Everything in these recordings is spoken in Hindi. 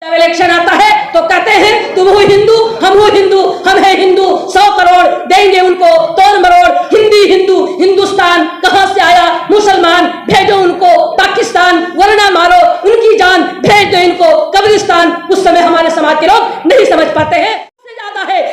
जब इलेक्शन आता है तो कहते हैं तुम हो हिंदू, हम है हिंदू, 100 करोड़ देंगे उनको, तोड़ मरोड़, हिंदी हिंदू, हिंदुस्तान कहां से आया, मुसलमान भेजो उनको पाकिस्तान, वरना मारो उनकी जान, भेज दो इनको कब्रिस्तान। उस समय हमारे समाज के लोग नहीं समझ पाते हैं।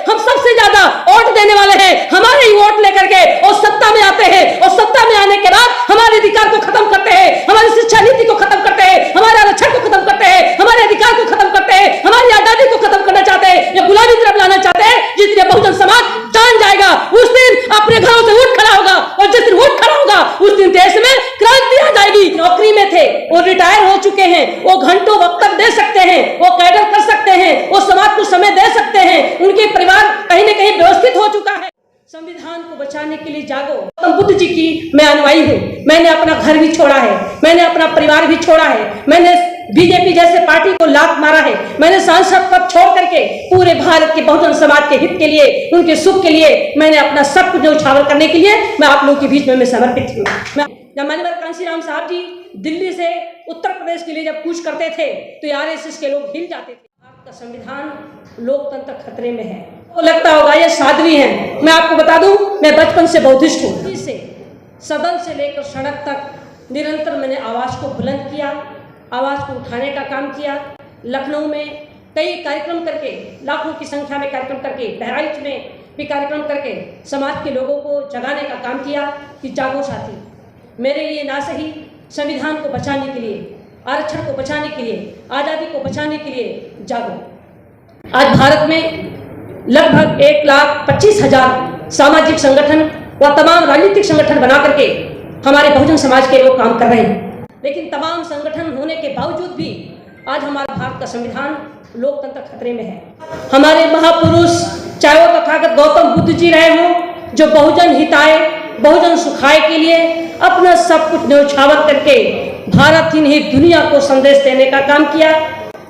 हम सबसे ज्यादा वोट देने वाले हैं, हमारे ही वोट लेकर के और सत्ता में आते हैं, और सत्ता में आने के बाद हमारे अधिकार को खत्म करते हैं, हमारी शिक्षा नीति को खत्म करते हैं, हमारे आरक्षण को खत्म करते हैं, हमारे अधिकार को खत्म करते हैं, हमारी आजादी को खत्म करना चाहते हैं, या गुलामी की तरफ लाना चाहते हैं। जिस दिन बहुजन समाज जान जाएगा उस दिन अपने घरों से उठ खड़ा होगा, और जिस दिन उठ खड़ा होगा उस दिन देश में क्रांति आ जाएगी। नौकरी में थे, वो रिटायर हो चुके हैं, वो घंटों वक्तव्य दे सकते हैं, वो कैडर कर सकते हैं, वो समाज को समय दे सकते हैं, उनके परिवार कहीं न कहीं व्यवस्थित हो चुका है। संविधान को बचाने के लिए जागो। गौतम बुद्ध जी की मैं अनुयायी हूँ। मैंने अपना घर भी छोड़ा है, मैंने अपना परिवार भी छोड़ा है, मैंने बीजेपी जैसे पार्टी को लात मारा है, मैंने सांसद पद छोड़ करके पूरे भारत के बहुजन समाज के हित के लिए, उनके सुख के लिए मैंने अपना सब कुछ न्यौछावर करने के लिए मैं आप लोगों के बीच में मैं समर्पित हूँ। जब माननीय कांशीराम साहब जी दिल्ली से उत्तर प्रदेश के लिए जब कूच करते थे तो आरएसएस के लोग हिल जाते थे। भारत का संविधान, लोकतंत्र खतरे में है। तो लगता होगा ये साध्वी हैं। मैं आपको बता दूं, मैं बचपन से बौद्धिस्ट हूँ। सदन से लेकर सड़क तक निरंतर मैंने आवाज को बुलंद किया, आवाज को उठाने का काम किया। लखनऊ में कई कार्यक्रम करके, लाखों की संख्या में कार्यक्रम करके, बहराइच में भी कार्यक्रम करके समाज के लोगों को जगाने का काम किया कि जागो साथी, मेरे लिए ना सही संविधान को बचाने के लिए, आरक्षण को बचाने के लिए, आज़ादी को बचाने के लिए जागो। आज भारत में लगभग 1,25,000 सामाजिक संगठन व तमाम राजनीतिक संगठन बना करके हमारे बहुजन समाज के लोग काम कर रहे हैं। लेकिन तमाम संगठन होने के बावजूद भी आज हमारा भारत का संविधान, लोकतंत्र खतरे में है। हमारे महापुरुष चाहे वो तथागत गौतम बुद्ध जी रहे हों, जो बहुजन हिताय, बहुजन सुखाय के लिए अपना सब कुछ न्यौछावर करके भारत ही नहीं दुनिया को संदेश देने का काम किया।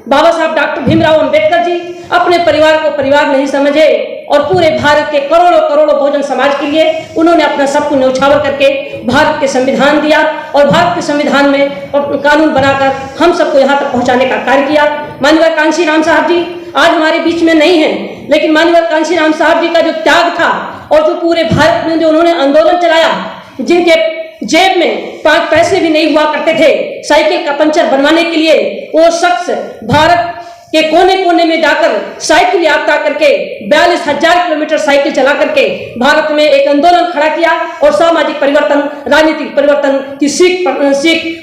बाबा साहब डॉक्टर भीमराव अंबेडकर जी अपने परिवार को परिवार नहीं समझे और पूरे भारत के करोड़ों करोड़ों बहुजन समाज के लिए उन्होंने अपना सब कुछ न्यौछावर करके भारत के संविधान दिया, और भारत के संविधान में कानून बनाकर हम सबको यहाँ तक पहुँचाने का कार्य किया। माननीय कांशीराम साहब जी आज हमारे बीच में नहीं हैं, लेकिन माननीय कांशीराम साहब जी का जो त्याग था और जो पूरे भारत में जो उन्होंने आंदोलन चलाया, जिनके जेब में 5 पैसे भी नहीं हुआ करते थे साइकिल का पंचर बनवाने के लिए, वो शख्स भारत के कोने कोने में जाकर साइकिल यात्रा करके 42,000 किलोमीटर साइकिल चला करके भारत में एक आंदोलन खड़ा किया और सामाजिक परिवर्तन, राजनीतिक परिवर्तन की सीख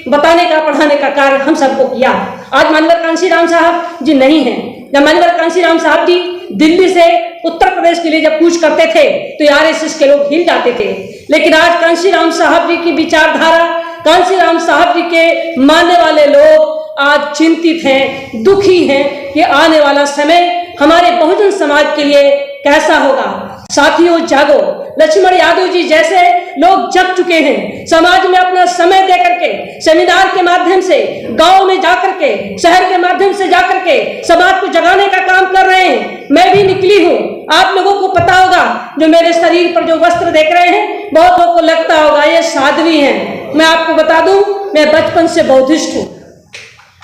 बताने का, पढ़ाने का कार्य हम सबको किया। आज माननीय कांशीराम साहब जी नहीं है। जब माननीय कांशीराम साहब जी दिल्ली से उत्तर प्रदेश के लिए जब कूच करते थे तो आरएसएस के लोग हिल जाते थे। लेकिन आज कांशीराम साहब जी की विचारधारा, कांशीराम साहब जी के मानने वाले लोग आज चिंतित हैं, दुखी हैं कि आने वाला समय हमारे बहुजन समाज के लिए कैसा होगा। साथियों जागो। लक्ष्मण यादव जी जैसे लोग जग चुके हैं, समाज में अपना समय दे करके, सेमिनार के माध्यम से, गांव में जाकर के, शहर के माध्यम से जाकर के समाज को जगाने का काम कर रहे हैं। मैं भी निकली हूँ। आप लोगों को पता होगा, जो मेरे शरीर पर जो वस्त्र देख रहे हैं, बहुत लोगों को लगता होगा ये साध्वी हैं। मैं आपको बता दूं, मैं बचपन से बौद्धिस्ट हूँ।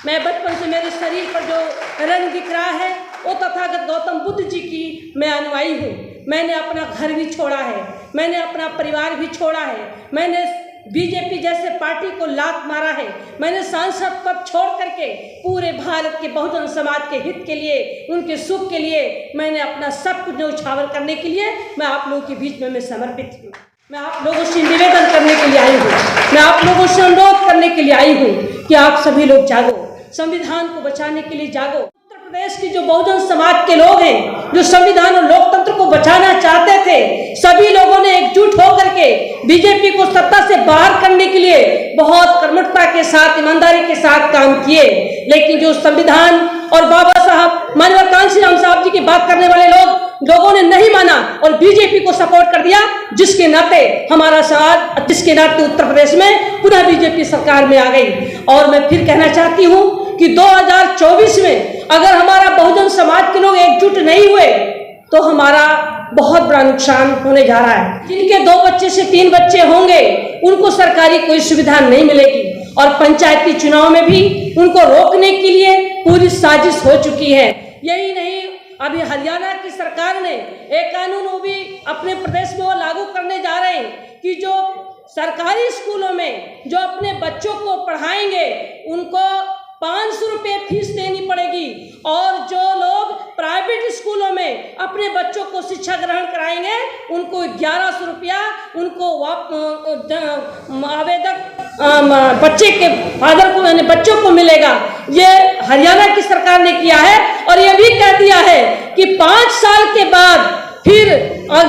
मैं बचपन से, मेरे शरीर पर जो रंग दिख रहा है वो तथागत गौतम बुद्ध जी की मैं अनुयायी हूँ। मैंने अपना घर भी छोड़ा है, मैंने अपना परिवार भी छोड़ा है, मैंने बीजेपी जैसे पार्टी को लात मारा है, मैंने सांसद पद छोड़ करके पूरे भारत के बहुजन समाज के हित के लिए, उनके सुख के लिए मैंने अपना सब कुछ न्यौछावर करने के लिए मैं आप लोगों के बीच में मैं समर्पित हूँ। मैं आप लोगों से निवेदन करने के लिए आई हूँ, मैं आप लोगों से अनुरोध करने के लिए आई हूँ कि आप सभी लोग जागो, संविधान को बचाने के लिए जागो। उत्तर प्रदेश की जो बहुजन समाज के लोग हैं, जो संविधान और लोकतंत्र को बचाना चाहते थे, सभी लोगों ने एकजुट होकर के बीजेपी को सत्ता से बाहर करने के लिए बहुत कर्मठता के साथ, ईमानदारी के साथ काम किए। लेकिन जो संविधान और बाबा साहब माननीय कांशीराम साहब जी की बात करने वाले लोगों ने नहीं माना और बीजेपी को सपोर्ट कर दिया, जिसके नाते हमारा समाज, जिसके नाते उत्तर प्रदेश में पुनः बीजेपी सरकार में आ गई। और मैं फिर कहना चाहती हूँ कि 2024 में अगर हमारा बहुजन समाज के लोग एकजुट नहीं हुए तो हमारा बहुत बड़ा नुकसान होने जा रहा है। जिनके 2 बच्चे से 3 बच्चे होंगे उनको सरकारी कोई सुविधा नहीं मिलेगी। और पंचायती चुनाव में भी उनको रोकने के लिए पूरी साजिश हो चुकी है। यही नहीं, अभी हरियाणा की सरकार ने एक कानून वो भी अपने प्रदेश में वो लागू करने जा रहे हैं कि जो सरकारी स्कूलों में जो अपने बच्चों को पढ़ाएंगे उनको 500 रुपये फीस देनी पड़ेगी, और जो लोग प्राइवेट स्कूलों में अपने बच्चों को शिक्षा ग्रहण कराएंगे उनको 1100 रुपया उनको आवेदक बच्चे के फादर को यानी बच्चों को मिलेगा। ये हरियाणा की सरकार ने किया है और ये भी कह दिया है कि 5 साल के बाद फिर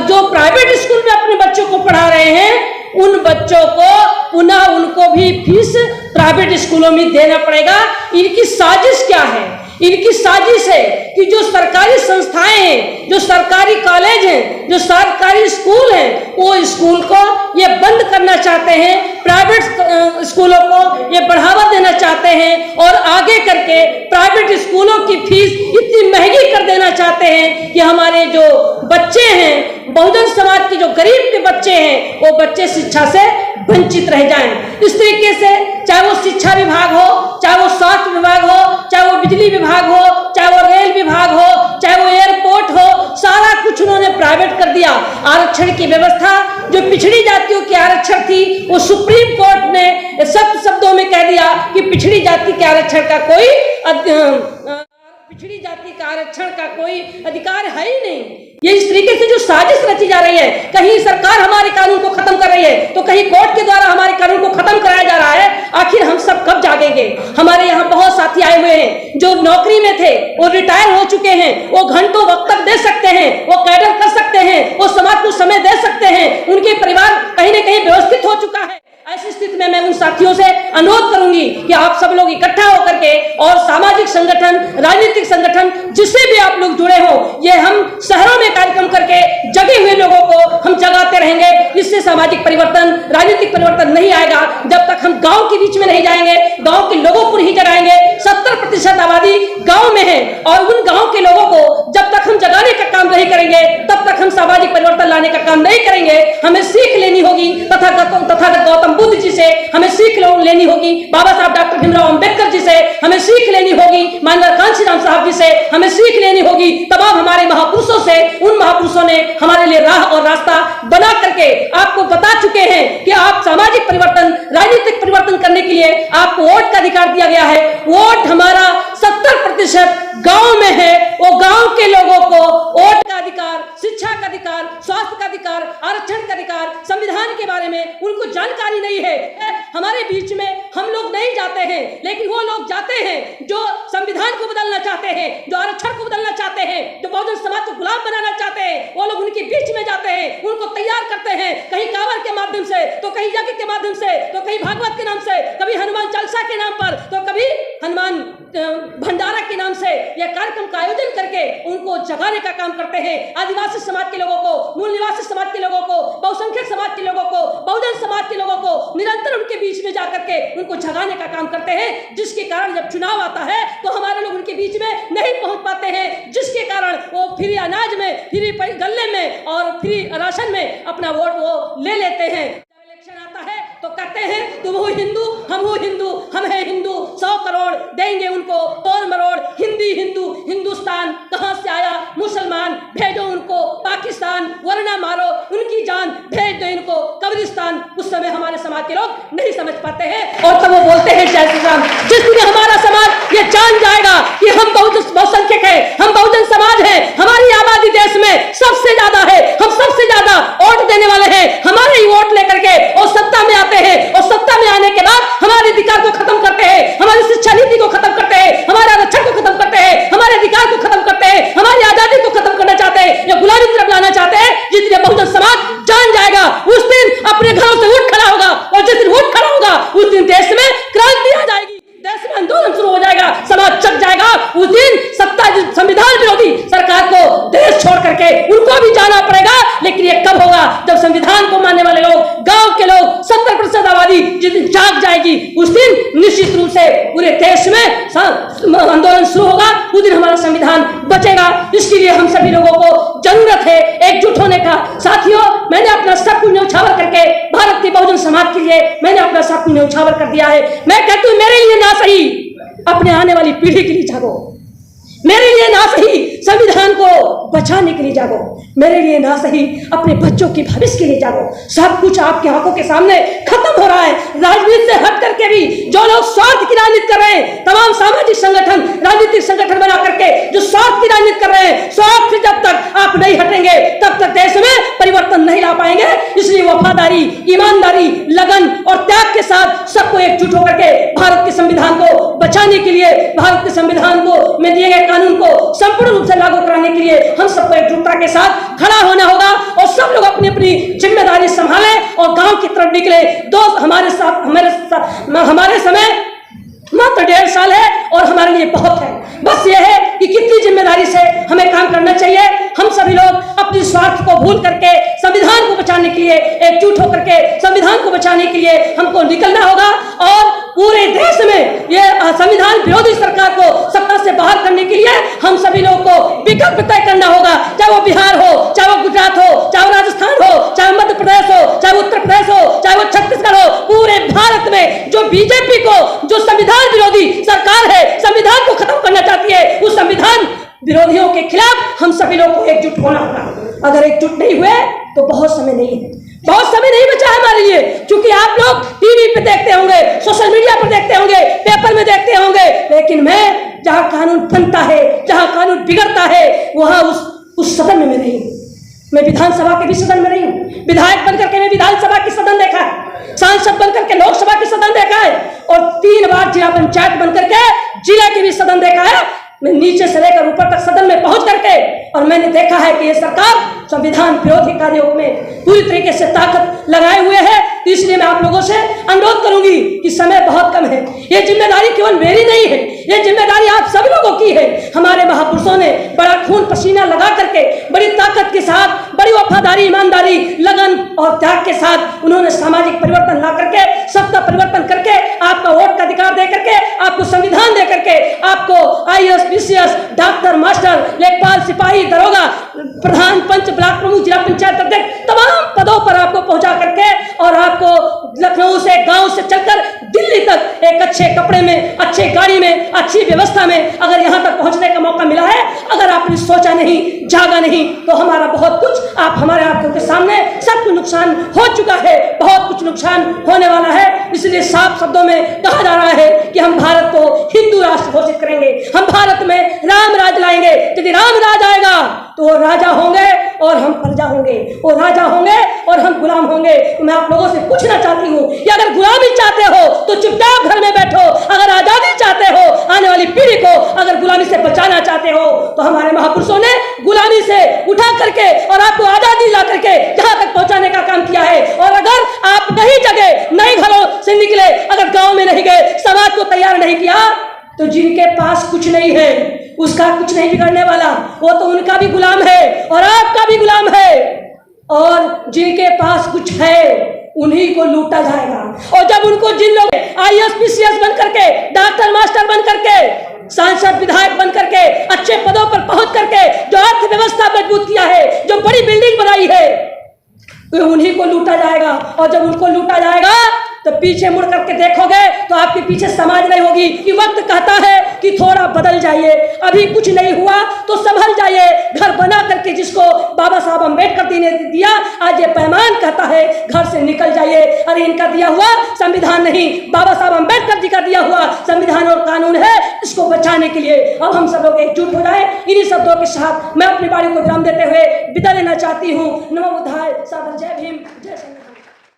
जो प्राइवेट स्कूल में अपने बच्चों को पढ़ा रहे हैं उन बच्चों को पुनः उनको भी फीस प्राइवेट स्कूलों में देना पड़ेगा। इनकी साजिश क्या है? इनकी साजिश है कि जो सरकारी संस्थाएं हैं, जो सरकारी कॉलेज हैं, जो सरकारी स्कूल हैं, वो स्कूल को ये बंद करना चाहते हैं, प्राइवेट स्कूलों को ये बढ़ावा देना चाहते हैं और आगे करके प्राइवेट स्कूलों की फीस इतनी महंगी कर देना चाहते हैं कि हमारे जो बच्चे हैं, बहुजन समाज के जो गरीब के बच्चे हैं, वो बच्चे शिक्षा से वंचित रह जाएं। इस तरीके से चाहे वो शिक्षा विभाग हो, चाहे वो स्वास्थ्य विभाग हो, चाहे वो बिजली विभाग हो, चाहे वो रेल विभाग हो, चाहे वो एयरपोर्ट हो, सारा कुछ उन्होंने प्राइवेट कर दिया। आरक्षण की व्यवस्था जो पिछड़ी जातियों की आरक्षण थी वो सुप्रीम कोर्ट ने सख्त शब्दों में कह दिया कि पिछड़ी जाति के आरक्षण का कोई अधिकार है ही नहीं। ये इस तरीके से जो साजिश रची जा रही है, कहीं सरकार हमारे कानून को खत्म कर रही है तो कहीं कोर्ट के द्वारा हमारे कानून को खत्म कराया जा रहा है। आखिर हम सब कब जागेंगे? हमारे यहाँ बहुत साथी आए हुए हैं जो नौकरी में थे, वो रिटायर हो चुके हैं, वो घंटों वक्त दे सकते हैं, वो कैडर कर सकते हैं, वो समाज को समय दे सकते हैं, उनके परिवार कहीं न कहीं व्यवस्थित हो चुका है। ऐसी स्थिति में मैं उन साथियों से अनुरोध करूंगी कि आप सब लोग इकट्ठा होकर के और सामाजिक संगठन, राजनीतिक संगठन जिससे भी आप लोग जुड़े हो, ये हम शहरों में कार्यक्रम करके जगे हुए लोगों को हम जगाते रहेंगे। इससे सामाजिक परिवर्तन, राजनीतिक परिवर्तन नहीं आएगा जब तक हम गांव के बीच में नहीं जाएंगे, गांव के लोगों को नहीं जगाएंगे। 70% आबादी गांव में है और उन गांव के लोगों को जब तक हम जगाने का काम नहीं करेंगे तब तक हम सामाजिक परिवर्तन लाने का काम नहीं करेंगे। हमें सीख लेनी होगी तथागत गौतम बुद्ध जी से, हमें सीख लेनी होगी बाबा साहब डॉक्टर भीमराव अंबेडकर जी से, हमें सीख लेनी होगी माननीय कांशीराम साहब जी से, हमें सीख लेनी होगी तमाम हमारे महापुरुषों से। उन महापुरुषों ने हमारे लिए राह और रास्ता बना करके आपको बता चुके हैं कि आप सामाजिक परिवर्तन, राजनीतिक परिवर्तन करने के लिए आपको वोट का अधिकार दिया गया है। वोट हमारा 70% गांव में है। वो गांव के लोगों को वोट का अधिकार, शिक्षा का अधिकार, स्वास्थ्य का अधिकार, आरक्षण का अधिकार, संविधान के बारे में उनको जानकारी नहीं है। हमारे बीच में हम लोग नहीं जाते हैं, लेकिन वो लोग जाते हैं जो संविधान को बदलना चाहते हैं, जो आरक्षण को बदलना चाहते हैं, जो बहुजन समाज को गुलाम बनाना चाहते हैं। वो लोग उनके बीच में जाते हैं, उनको तैयार करते हैं, कहीं कांवड़ के माध्यम से, तो कहीं यज्ञ के माध्यम से, तो कहीं भागवत के नाम से, कभी हनुमान चालीसा के नाम पर, तो कभी हनुमान भंडारा के नाम से यह कार्यक्रम का आयोजन करके उनको जगाने का काम करते हैं। आदिवासी समाज के लोगों को, मूल निवासी समाज के लोगों को, बहुसंख्यक समाज के लोगों को, बहुजन समाज के लोगों को निरंतर उनके बीच में जाकर के उनको जगाने का काम करते हैं, जिसके कारण जब चुनाव आता है तो हमारे लोग उनके बीच में नहीं पहुंच पाते हैं, जिसके कारण वो फ्री अनाज में, फ्री गल्ले में और फ्री राशन में अपना वोट वो ले लेते हैं। इलेक्शन आता है तो कहते हैं तुम हो हिंदू, हम है हिंदू, 100 करोड़ देंगे उनको, तोड़ मरोड़, हिंदू, हिंदुस्तान कहां से आया, मुसलमान भेजो उनको पाकिस्तान, वरना मारो उनकी जान, भेज दो इनको कब्रिस्तान। उस समय हमारे समाज के लोग नहीं समझ पाते हैं और तब वो बोलते हैं जय श्री राम। जिस दिन हमारा समाज ये जान जाएगा कि हम बहुसंख्यक है, हम बहुजन समाज है, हमारी आबादी देश में सबसे ज्यादा है, हम सबसे ज्यादा वोट देने वाले हैं, हमारे ही वोट लेकर के और सत्ता में आते हैं और सत्ता में आने के बाद हमारे अधिकार को खत्म करते हैं, हमारी शिक्षा नीति को खत्म करते हैं, हमारे आरक्षण को खत्म करते हैं, हमारे अधिकार को खत्म करते हैं, हमारी आजादी को खत्म करना चाहते हैं, या गुलामी की तरफ लाना चाहते हैं। जिस दिन बहुजन समाज जान जाएगा उस दिन अपने घरों से उठ खड़ा होगा और जिस दिन उठ खड़ा होगा उस दिन देश में क्रांति आ जाएगी, देश में आंदोलन शुरू हो जाएगा, समाज चक जाएगा। उस दिन सत्ता संविधान विरोधी सरकार को देश छोड़ करके उनको भी जाना पड़ेगा। लेकिन ये कब होगा? जब संविधान को मानने वाले लोग, गांव के लोग, 70% आबादी आज़ादी जिस दिन जाग जाएगी उस दिन निश्चित रूप से पूरे देश में आंदोलन शुरू होगा, उस दिन हमारा संविधान बचेगा। इसके लिए हम सभी लोगों को जरूरत है एकजुट होने का। साथियों, मैंने अपना सब कुछ न्यौछावर करके भारत के बहुजन समाज के लिए मैंने अपना सब कुछ न्यौछावर कर दिया है। मैं कहती हूँ मेरे लिए ना सही अपने आने वाली पीढ़ी के लिए जागो, मेरे लिए ना सही संविधान को बचाने के लिए जागो, मेरे लिए ना सही अपने बच्चों के भविष्य के लिए जागो। सब कुछ आपकी आंखों के सामने खत्म हो रहा है। राजनीति से हट करके भी जो लोग स्वार्थ की राजनीति कर रहे हैं, तमाम सामाजिक संगठन राजनीतिक संगठन बना करके जो स्वार्थ की राजनीति कर रहे हैं, स्वार्थ से जब तक आप नहीं हटेंगे तब तक देश में परिवर्तन नहीं ला पाएंगे। इसलिए वफादारी, ईमानदारी, लगन और त्याग के साथ सबको एकजुट होकर के भारत के संविधान को बचाने के लिए, भारत के संविधान को में दिए गए कानून को संपूर्ण रूप से लागू कराने के लिए हम सबको एकजुटता के साथ खड़ा होना होगा और सब लोग अपनी अपनी जिम्मेदारी संभाले और गांव की तरफ निकले। दोस्त हमारे समय मात्र 1.5 साल है और हमारे लिए बहुत है। बस ये है कि कितनी जिम्मेदारी से हमें काम करना चाहिए। हम सभी लोग अपने स्वार्थ को भूल करके संविधान को बचाने के लिए एकजुट होकर के संविधान को बचाने के लिए हमको निकलना होगा और पूरे देश में ये संविधान विरोधी सरकार को सत्ता से बाहर करने के लिए हम सभी लोगों को विकल्प तय करना होगा। चाहे वो बिहार हो, चाहे वो गुजरात हो, चाहे वो राजस्थान हो, चाहे मध्य प्रदेश हो, चाहे उत्तर प्रदेश हो, चाहे वो छत्तीसगढ़ हो, पूरे भारत में जो बीजेपी को, जो संविधान विरोधी सरकार है, संविधान को खत्म करना चाहती है, उस संविधान विरोधियों के खिलाफ हम सभी लोगों को एकजुट होना होगा। अगर एकजुट नहीं हुए तो बहुत समय नहीं है, बहुत समय नहीं बचा है हमारे लिए। क्योंकि आप लोग टीवी पे देखते होंगे, सोशल मीडिया पर देखते होंगे, पेपर में देखते होंगे, लेकिन मैं जहां कानून बनता है, जहां कानून बिगड़ता है, वहां उस सदन में मैं नहीं हूं। मैं विधानसभा के भी सदन में नहीं हूं। विधायक बनकर के मैं विधानसभा की सदन देखा है, सांसद बनकर के लोकसभा की सदन देखा है और 3 बार जिला पंचायत बनकर के जिला की भी सदन देखा है। मैं नीचे से लेकर ऊपर तक सदन में पहुंच करके और मैंने देखा है कि ये सरकार संविधान विरोधी कार्यों में पूरी तरीके से ताकत लगाए हुए है। इसलिए मैं आप लोगों से अनुरोध करूंगी कि समय बहुत कम है, ये जिम्मेदारी केवल मेरी नहीं है, ये जिम्मेदारी आप सब लोगों की है। हमारे महापुरुषों ने बड़ा खून पसीना लगा करके, बड़ी ताकत के साथ, बड़ी वफादारी, ईमानदारी, लगन और त्याग के साथ उन्होंने सामाजिक परिवर्तन ला करके, सत्ता परिवर्तन करके, आपका वोट का अधिकार दे करके, आपको संविधान दे करके, आपको IAS, PCS, डॉक्टर, मास्टर, लेखपाल, सिपाही, दरोगा, प्रधान, पंच, ब्लॉक प्रमुख, जिला पंचायत अध्यक्ष, तमाम पदों पर आपको पहुंचा करके और आपको लखनऊ से, गांव से चलकर दिल्ली तक एक अच्छे कपड़े में, अच्छे गाड़ी में, अच्छी व्यवस्था में अगर यहां तक पहुंचने का मौका मिला है, अगर आपने सोचा नहीं, जागा नहीं, तो हमारा बहुत कुछ आप हमारे आंखों के सामने सब कुछ नुकसान हो चुका है, बहुत कुछ नुकसान होने वाला है। इसलिए साफ शब्दों में कहा जा रहा है कि हम भारत को हिंदू राष्ट्र घोषित करेंगे, हम भारत में राम राज लाएंगे। यदि राम राज आएगा तो वो राजा होंगे और हम प्रजा होंगे, वो राजा होंगे और हम गुलाम होंगे। तो मैं आप लोगों से पूछना चाहती हूँ कि अगर गुलामी चाहते हो तो चुपचाप घर में बैठो, अगर आजादी चाहते हो, आने वाली पीढ़ी को अगर गुलामी से बचाना चाहते हो, तो हमारे महापुरुषों ने गुलामी से उठा करके और आपको आजादी ला करके जहां तक पहुंचाने का काम किया है। और अगर आप नहीं जगे, नहीं घरों से निकले, अगर गांव में नहीं गए, समाज को तैयार नहीं किया, तो जिनके पास कुछ नहीं है उसका कुछ नहीं बिगड़ने वाला, वो तो उनका भी गुलाम है और आपका भी गुलाम है। और जिनके पास कुछ है उन्हीं को लूटा जाएगा। और जब उनको, जिन लोग IAS, PCS बन करके, डॉक्टर, मास्टर बन करके, सांसद, विधायक बन करके, अच्छे पदों पर पहुंच करके जो अर्थव्यवस्था मजबूत किया है, जो बड़ी बिल्डिंग बनाई है, तो उन्हीं को लूटा जाएगा। और जब उनको लूटा जाएगा तो पीछे मुड़ करके देखोगे तो आपके पीछे समाज नहीं होगी। कि वक्त कहता है कि थोड़ा बदल जाइए, अभी कुछ नहीं हुआ तो संभल जाइए। घर बना करके जिसको बाबा साहब अम्बेडकर जी ने दिया, आज ये पैमान कहता है घर से निकल जाइए। अरे इनका दिया हुआ संविधान नहीं, बाबा साहब अम्बेडकर जी का दिया हुआ संविधान और कानून है, इसको बचाने के लिए अब हम सब लोग एकजुट हो जाए। इन्हीं शब्दों के साथ मैं अपनी बारी को विराम देते हुए विदा लेना चाहती हूँ। नमो बुद्धाय, सादर जय भीम, जय संविधान।